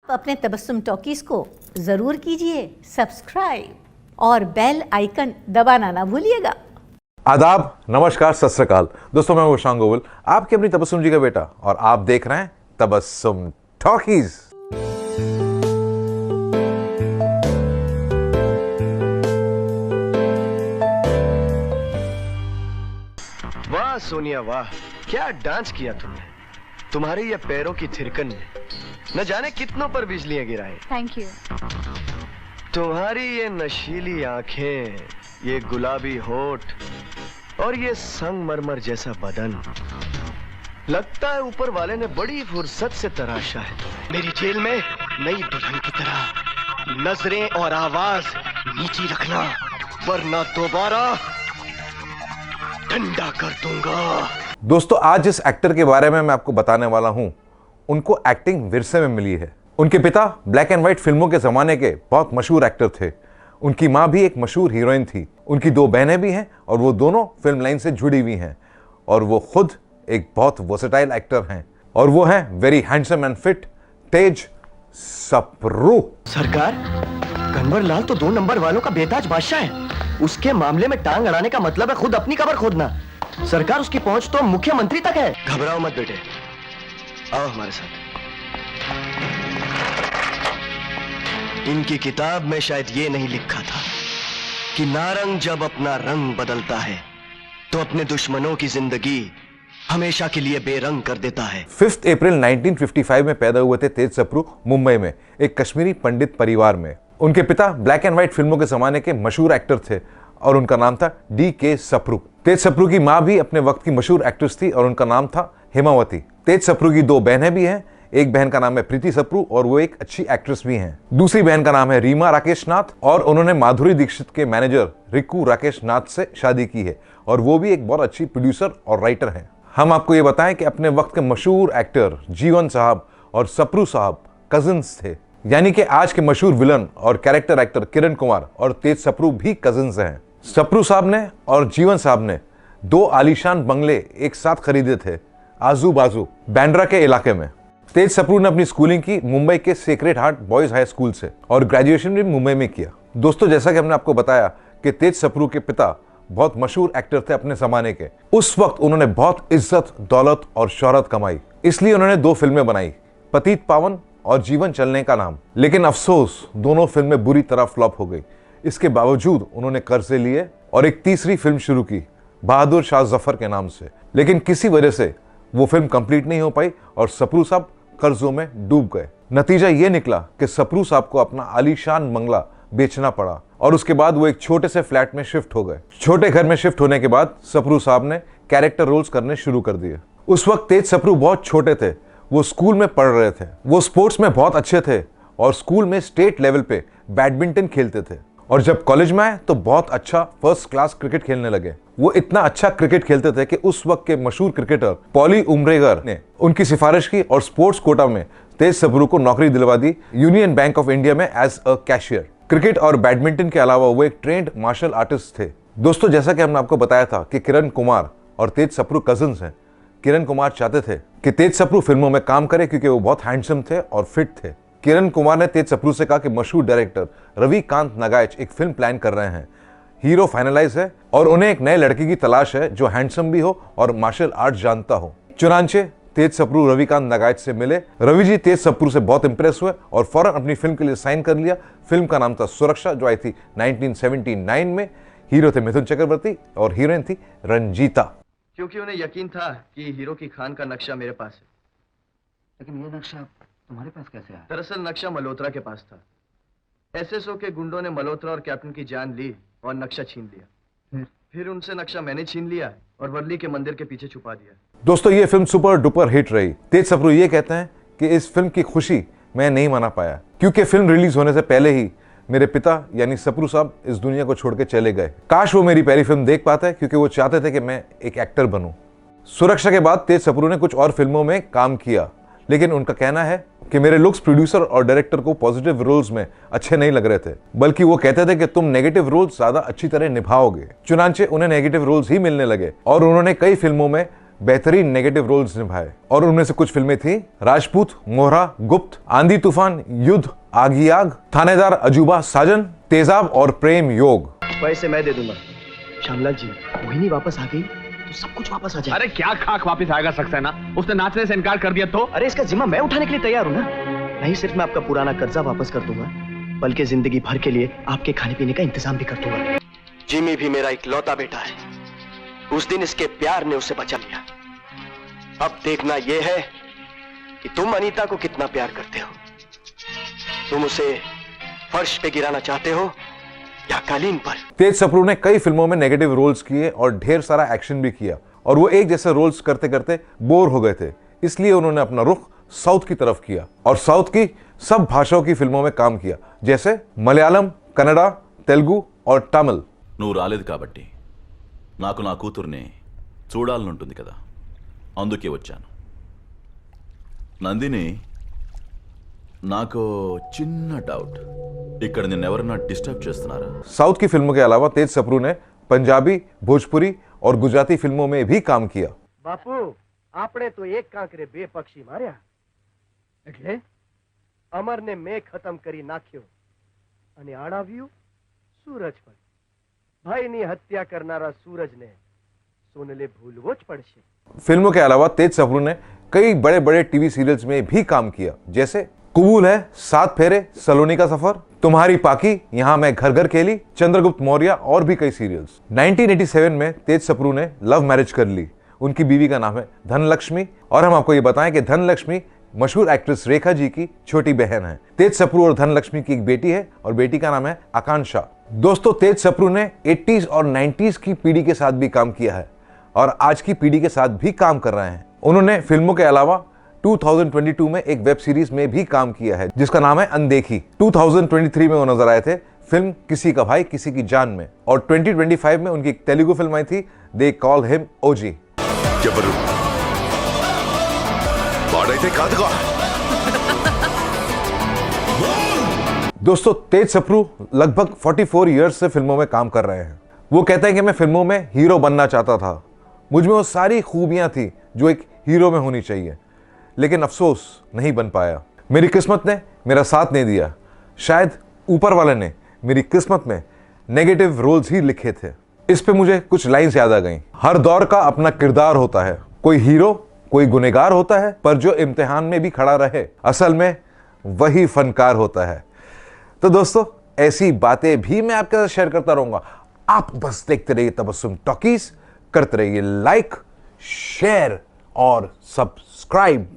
अपने तबस्सुम टॉकीज को जरूर कीजिए सब्सक्राइब और बेल आइकन दबाना ना भूलिएगा। आदाब, नमस्कार, सत श्री अकाल। दोस्तों, मैं शान गोविल, आपकी अपनी तबस्सुम जी का बेटा, और आप देख रहे हैं तबस्सुम टॉकीज। वाह सोनिया वाह, क्या डांस किया तुमने। तुम्हारे ये पैरों की थिरकन ने न जाने कितनों पर बिजलियां गिराए। Thank you. तुम्हारी ये नशीली आंखें, ये गुलाबी होठ और ये संगमरमर जैसा बदन, लगता है ऊपर वाले ने बड़ी फुर्सत से तराशा है। मेरी जेल में नई दुल्हन की तरह नजरें और आवाज नीची रखना, वरना दोबारा ठंडा कर दूंगा। दोस्तों, आज जिस एक्टर के बारे में मैं आपको बताने वाला हूं, उनको एक्टिंग विरसे में मिली है। उनके पिता ब्लैक एंड व्हाइट फिल्मों के जमाने के बहुत मशहूर एक्टर थे। उनकी मां भी एक मशहूर हीरोइन थी। उनकी दो बहनें भी हैं और वो दोनों फिल्म लाइन से जुड़ी हुई हैं, और वो खुद एक बहुत वर्सेटाइल एक्टर हैं, और वो हैं वेरी हैंडसम एंड फिट तेज सप्रू। सरकार, कन्वर लाल तो 2 नंबर वालों का बेताज बादशाह है। उसके मामले में टांग अड़ाने का मतलब है खुद अपनी कब्र खोदना। सरकार, उसकी पहुंच तो मुख्यमंत्री तक है। घबराओ मत बेटे, आओ हमारे साथ। इनकी किताब में शायद ये नहीं लिखा था कि नारंग जब अपना रंग बदलता है तो अपने दुश्मनों की जिंदगी हमेशा के लिए बेरंग कर देता है। 5 अप्रैल 1955 में पैदा हुए थे तेज सप्रू मुंबई में एक कश्मीरी पंडित परिवार में। उनके पिता ब्लैक एंड व्हाइट फिल्मों के जमाने के मशहूर एक्टर थे और उनका नाम था D.K. सप्रू। तेज सप्रू की मां भी अपने वक्त की मशहूर एक्ट्रेस थी और उनका नाम था हेमावती। तेज सप्रू की 2 बहनें भी हैं। एक बहन का नाम है प्रीति सप्रू और वो एक अच्छी एक्ट्रेस भी हैं। दूसरी बहन का नाम है रीमा राकेश नाथ और उन्होंने माधुरी दीक्षित के मैनेजर रिक्कू राकेश नाथ से शादी की है, और वो भी एक बहुत अच्छी प्रोड्यूसर और राइटर हैं। हम आपको ये बताएं कि अपने वक्त के मशहूर एक्टर जीवन साहब और सप्रू साहब कजिन्स थे, यानी कि आज के मशहूर विलन और कैरेक्टर एक्टर किरण कुमार और तेज सप्रू भी कजिन्स हैं। सप्रू साहब ने और जीवन साहब ने 2 आलीशान बंगले एक साथ खरीदे थे आजू बाजू बैंड्रा के इलाके में। तेज सप्रू ने अपनी स्कूलिंग की मुंबई के sacred heart boys high school से और ग्रेजुएशन भी मुंबई में किया। दोस्तों, जैसा कि हमने आपको बताया कि तेज सप्रू के पिता बहुत मशहूर एक्टर थे अपने जमाने के। उस वक्त उन्होंने बहुत इज्जत, दौलत और शोहरत कमाई, इसलिए उन्होंने 2 फिल्में बनाई, पतित पावन और जीवन चलने का नाम। लेकिन अफसोस, दोनों फिल्में बुरी तरह फ्लॉप हो गई। इसके बावजूद उन्होंने कर्जे लिए और एक तीसरी फिल्म शुरू की बहादुर शाह जफर के नाम से, लेकिन किसी वजह से वो फिल्म कंप्लीट नहीं हो पाई और सप्रू साहब कर्जों में डूब गए। नतीजा ये निकला कि सप्रू साहब को अपना आलीशान बंगला बेचना पड़ा और उसके बाद वो एक छोटे से फ्लैट में शिफ्ट हो गए। छोटे घर में शिफ्ट होने के बाद सप्रू साहब ने कैरेक्टर रोल्स करने शुरू कर दिए। उस वक्त तेज सप्रू बहुत छोटे थे, वो स्कूल में पढ़ रहे थे। वो स्पोर्ट्स में बहुत अच्छे थे और स्कूल में स्टेट लेवल पे बैडमिंटन खेलते थे, और जब कॉलेज में आए तो बहुत अच्छा फर्स्ट क्लास क्रिकेट खेलने लगे। वो इतना अच्छा क्रिकेट खेलते थे कि उस वक्त के मशहूर क्रिकेटर पॉली उम्ब्रेगर ने उनकी सिफारिश की और स्पोर्ट्स कोटा में तेज सप्रू को नौकरी दिलवा the union bank of India में एज अ कैशियर। क्रिकेट और बैडमिंटन के अलावा वो एक ट्रेंड मार्शल आर्टिस्ट थे। दोस्तों, जैसा कि हमने आपको बताया था कि किरण कुमार और तेज सप्रू कजिन्स हैं। किरण कुमार चाहते थे कि तेज सप्रू फिल्मों में काम करे क्योंकि वो बहुत हैंडसम थे और फिट थे। किरण कुमार ने तेज सप्रू से कहा कि मशहूर डायरेक्टर रविकांत नागाइच एक फिल्म प्लान कर रहे हैं, हीरो फाइनलाइज है और उन्हें एक नए लड़के की तलाश है जो हैंडसम भी हो और मार्शल आर्ट जानता हो। चुनांचे तेज सप्रू रविकांत नागाइच से मिले। रवि जी तेज सप्रू से बहुत इंप्रेस हुए और फौरन अपनी फिल्म के लिए साइन कर लिया। फिल्म का नाम था सुरक्षा, जो आई थी 1979 में। हीरो थे मिथुन चक्रवर्ती और हीरोइन थी रंजीता। क्योंकि उन्हें यकीन था कि हीरो की खान का नक्शा मेरे पास है। लेकिन ये नक्शा तुम्हारे पास कैसे आया? दरअसल नक्शा मल्होत्रा के पास था। एसएसओ के गुंडों ने मल्होत्रा और कैप्टन की जान ली और नक्शा छीन लिया। फिर उनसे नक्शा मैंने छीन लिया और वर्ली के मंदिर के पीछे छुपा दिया। दोस्तों, ये फिल्म सुपर डुपर हिट रही। तेज सप्रू ये कहते हैं कि इस फिल्म की खुशी मैं नहीं मना पाया क्योंकि फिल्म रिलीज होने से पहले ही मेरे पिता यानी सप्रू साहब इस दुनिया को छोड़ के चले गए। काश वो मेरी पहली फिल्म देख पाते क्योंकि वो चाहते थे कि मैं एक एक्टर बनूं। सुरक्षा के बाद तेज सप्रू ने कुछ और फिल्मों में काम किया, लेकिन उनका कहना है कि मेरे लुक्स प्रोड्यूसर और डायरेक्टर को पॉजिटिव रोल्स में अच्छे नहीं लग रहे थे, बल्कि वो कहते थे कि तुम नेगेटिव रोल्स ज्यादा अच्छी तरह निभाओगे। चुनांचे उन्हें नेगेटिव रोल्स ही मिलने लगे और उन्होंने कई फिल्मों में बेहतरीन नेगेटिव रोल्स निभाए और उनमें से कुछ फिल्में थी राजपूत, मोहरा, गुप्त, आंधी तूफान, युद्ध, आगी आग, थानेदार, अजूबा, साजन, तेजाब और प्रेम योग। पैसे मैं दे दूंगा। श्यामलाल जी, मोहिनी वापस आ गई तो सब कुछ वापस आ जाएगा। अरे क्या खाक वापस आएगा सक्सेना? उसने नाचने से इनकार कर दिया तो? अरे इसका जिम्मा मैं उठाने के लिए तैयार हूँ ना। नहीं सिर्फ मैं आपका पुराना कर्जा वापस कर दूंगा, बल्कि जिंदगी भर के लिए आपके खाने पीने का इंतजाम भी कर दूंगा। जिमी भी मेरा इकलौता बेटा है। उस दिन इसके प्यार ने उसे बचा लिया। अब देखना यह है कि तुम अनीता को कितना प्यार करते हो। तुम उसे फर्श पे गिराना चाहते हो या कालीन पर। तेज सप्रू ने कई फिल्मों में नेगेटिव रोल्स किए और ढेर सारा एक्शन भी किया और वो एक जैसे रोल्स करते करते बोर हो गए थे, इसलिए उन्होंने अपना रुख साउथ की तरफ किया और साउथ की सब भाषाओं की फिल्मों में काम किया, जैसे मलयालम, कन्नड़ा, तेलुगु और तमिल। నువ్వు రాలేదు కాబట్టి నాకు నా కూతుర్ని చూడాలనుంటుంది కదా, అందుకే వచ్చాను. నందిని, నాకు చిన్న డౌట్, ఇక్కడ నిన్నెవరన్నా డిస్టర్బ్ చేస్తున్నారా? साउथ की फिल्मों के अलावा तेज सप्रू ने पंजाबी, भोजपुरी और गुजराती फिल्मों में भी काम किया। બાપુ, આપણે તો એક કાંકરે બે પક્ષી માર્યા, એટલે અમરને મેં ખતમ કરી નાખ્યો અને આણાવ્યું સૂરજ પર। ભાઈની હત્યા કરનારા સૂરજને સોનલે ભૂલવો જ પડશે। फिल्मों के अलावा तेज सप्रू ने कई बड़े बड़े टीवी सीरियल्स में भी काम किया, जैसे कुबूल है, सात फेरे, सलोनी का सफर, तुम्हारी पाकी, यहाँ मैं घर घर खेली, चंद्रगुप्त मौर्य और भी कई सीरियल्स। 1987 में तेज सप्रू ने लव मैरिज कर ली। उनकी बीवी का नाम है धनलक्ष्मी और हम आपको ये बताएं कि धनलक्ष्मी मशहूर एक्ट्रेस रेखा जी की छोटी बहन है। तेज सप्रू और धनलक्ष्मी की एक बेटी है और बेटी का नाम है आकांक्षा। दोस्तों, तेज सप्रू ने 80s और 90s की पीढ़ी के साथ भी काम किया है और आज की पीढ़ी के साथ भी काम कर रहे हैं। उन्होंने फिल्मों के अलावा 2022 में एक वेब सीरीज में भी काम किया है जिसका नाम है अनदेखी। 2023 में वो नजर आए थे फिल्म किसी का भाई किसी की जान में और 2025 में उनकी एक तेलुगु फिल्म आई थी दे कॉल हिम ओजी। दोस्तों, तेज सप्रू लगभग 44 इयर्स से फिल्मों में काम कर रहे हैं। वो कहते हैं कि मैं फिल्मों में हीरो बनना चाहता था, मुझ में वो सारी खूबियां थी जो एक हीरो में होनी चाहिए, लेकिन अफसोस नहीं बन पाया। मेरी किस्मत ने मेरा साथ नहीं दिया, शायद ऊपर वाले ने मेरी किस्मत में नेगेटिव रोल्स ही लिखे थे। इस पे मुझे कुछ लाइंस याद आ गई। हर दौर का अपना किरदार होता है, कोई हीरो कोई गुनहगार होता है, पर जो इम्तिहान में भी खड़ा रहे असल में वही फनकार होता है। तो दोस्तों, ऐसी बातें भी मैं आपके साथ शेयर करता रहूंगा। आप बस देखते रहिए तबस्सुम टॉकीज, करते रहिए लाइक, शेयर और सब्सक्राइब।